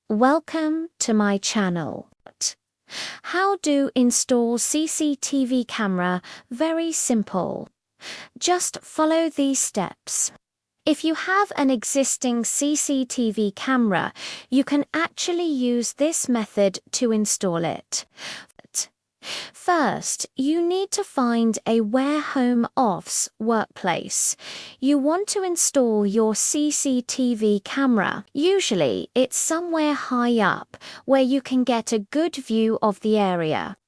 Welcome to my channel. How to install CCTV camera? Very simple. Just follow these steps. If you have an existing CCTV camera, you can actually use this method to install it. First, you need to find a where home office workplace. You want to install your CCTV camera. Usually, it's somewhere high up where you can get a good view of the area.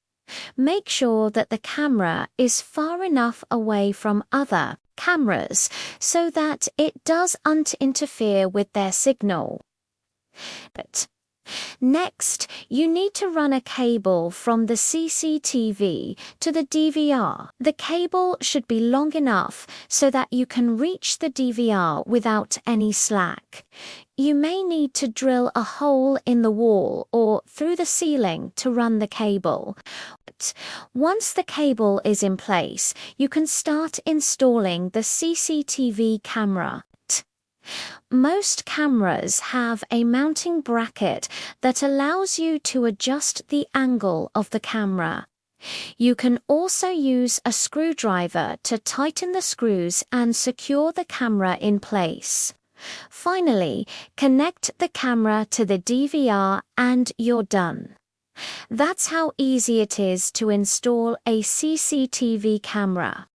Make sure that the camera is far enough away from other cameras so that it doesn't interfere with their signal. Next, you need to run a cable from the CCTV to the DVR. The cable should be long enough so that you can reach the DVR without any slack. You may need to drill a hole in the wall or through the ceiling to run the cable. Once the cable is in place, you can start installing the CCTV camera. Most cameras have a mounting bracket that allows you to adjust the angle of the camera. You can also use a screwdriver to tighten the screws and secure the camera in place. Finally, connect the camera to the DVR and you're done. That's how easy it is to install a CCTV camera.